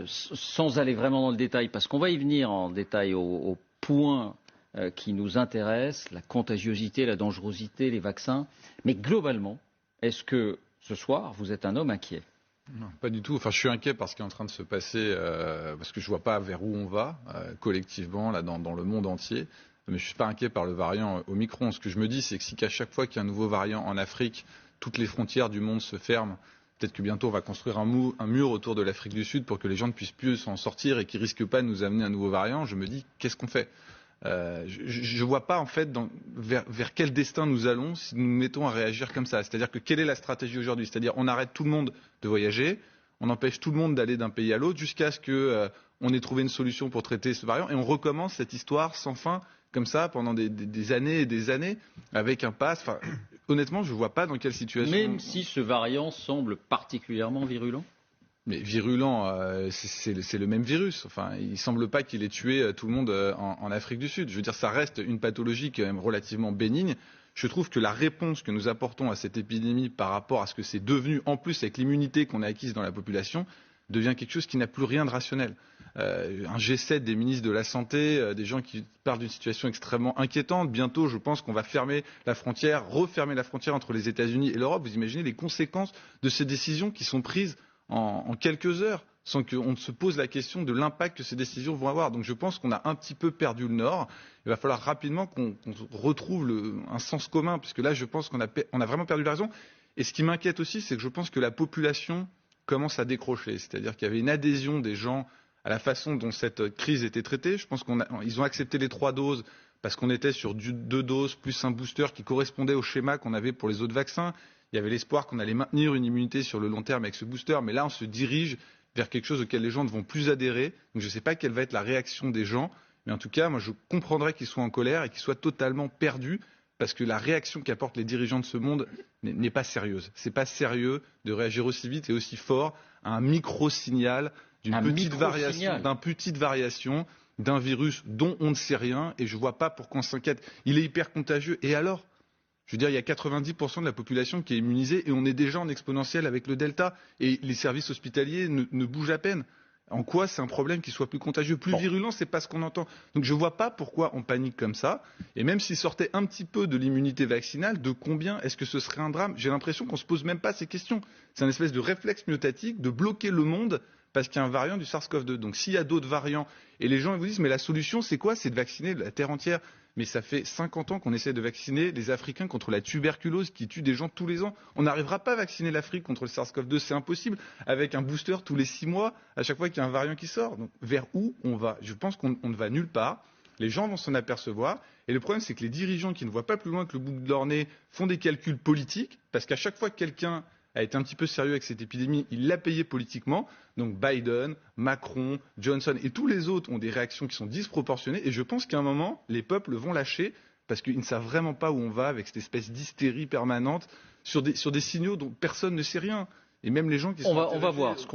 sans aller vraiment dans le détail, parce qu'on va y venir en détail au point qui nous intéresse, la contagiosité, la dangerosité, les vaccins. Mais globalement, est-ce que ce soir, vous êtes un homme inquiet ? Non, pas du tout. Enfin, je suis inquiet par ce qui est en train de se passer, parce que je vois pas vers où on va collectivement là dans le monde entier. Mais je suis pas inquiet par le variant Omicron. Ce que je me dis, c'est que si qu'à chaque fois qu'il y a un nouveau variant en Afrique, toutes les frontières du monde se ferment, peut-être que bientôt on va construire un mur autour de l'Afrique du Sud pour que les gens ne puissent plus s'en sortir et qu'ils risquent pas de nous amener un nouveau variant. Je me dis, qu'est-ce qu'on fait ? Je ne vois pas en fait vers quel destin nous allons si nous nous mettons à réagir comme ça. C'est-à-dire que quelle est la stratégie aujourd'hui ? C'est-à-dire on arrête tout le monde de voyager, on empêche tout le monde d'aller d'un pays à l'autre jusqu'à ce qu'on ait trouvé une solution pour traiter ce variant et on recommence cette histoire sans fin comme ça pendant des années et des années avec un pass. Enfin, honnêtement, je ne vois pas dans quelle situation. Même si ce variant semble particulièrement virulent ? Mais virulent, c'est le même virus. Enfin, il ne semble pas qu'il ait tué tout le monde en Afrique du Sud. Je veux dire, ça reste une pathologie quand même relativement bénigne. Je trouve que la réponse que nous apportons à cette épidémie par rapport à ce que c'est devenu, en plus avec l'immunité qu'on a acquise dans la population, devient quelque chose qui n'a plus rien de rationnel. Un G7 des ministres de la Santé, des gens qui parlent d'une situation extrêmement inquiétante. Bientôt, je pense qu'on va refermer la frontière entre les États-Unis et l'Europe. Vous imaginez les conséquences de ces décisions qui sont prises en quelques heures, sans qu'on ne se pose la question de l'impact que ces décisions vont avoir. Donc je pense qu'on a un petit peu perdu le nord. Il va falloir rapidement qu'on retrouve un sens commun, puisque là je pense qu'on a vraiment perdu la raison. Et ce qui m'inquiète aussi, c'est que je pense que la population commence à décrocher. C'est-à-dire qu'il y avait une adhésion des gens à la façon dont cette crise était traitée. Je pense qu'ils ont accepté les 3 doses parce qu'on était sur 2 doses plus un booster qui correspondait au schéma qu'on avait pour les autres vaccins. Il y avait l'espoir qu'on allait maintenir une immunité sur le long terme avec ce booster, mais là on se dirige vers quelque chose auquel les gens ne vont plus adhérer. Donc je ne sais pas quelle va être la réaction des gens, mais en tout cas, moi je comprendrais qu'ils soient en colère et qu'ils soient totalement perdus, parce que la réaction qu'apportent les dirigeants de ce monde n'est pas sérieuse. Ce n'est pas sérieux de réagir aussi vite et aussi fort à un micro-signal d'une petite variation d'un virus dont on ne sait rien, et je ne vois pas pourquoi on s'inquiète. Il est hyper contagieux, et alors ? Je veux dire, il y a 90% de la population qui est immunisée et on est déjà en exponentiel avec le Delta. Et les services hospitaliers ne bougent à peine. En quoi c'est un problème qui soit plus contagieux, plus virulent, c'est pas ce qu'on entend. Donc je ne vois pas pourquoi on panique comme ça. Et même s'il sortait un petit peu de l'immunité vaccinale, de combien est-ce que ce serait un drame ? J'ai l'impression qu'on ne se pose même pas ces questions. C'est un espèce de réflexe myotatique de bloquer le monde parce qu'il y a un variant du SARS-CoV-2. Donc s'il y a d'autres variants, et les gens ils vous disent mais la solution c'est quoi ? C'est de vacciner la terre entière. Mais ça fait 50 ans qu'on essaie de vacciner les Africains contre la tuberculose qui tue des gens tous les ans. On n'arrivera pas à vacciner l'Afrique contre le SARS-CoV-2, c'est impossible, avec un booster tous les 6 mois, à chaque fois qu'il y a un variant qui sort. Donc vers où on va ? Je pense qu'on ne va nulle part. Les gens vont s'en apercevoir. Et le problème, c'est que les dirigeants qui ne voient pas plus loin que le bout de leur nez font des calculs politiques, parce qu'à chaque fois que quelqu'un a été un petit peu sérieux avec cette épidémie, il l'a payé politiquement. Donc Biden, Macron, Johnson et tous les autres ont des réactions qui sont disproportionnées. Et je pense qu'à un moment, les peuples vont lâcher parce qu'ils ne savent vraiment pas où on va avec cette espèce d'hystérie permanente sur des signaux dont personne ne sait rien. Et même les gens qui sont on va voir.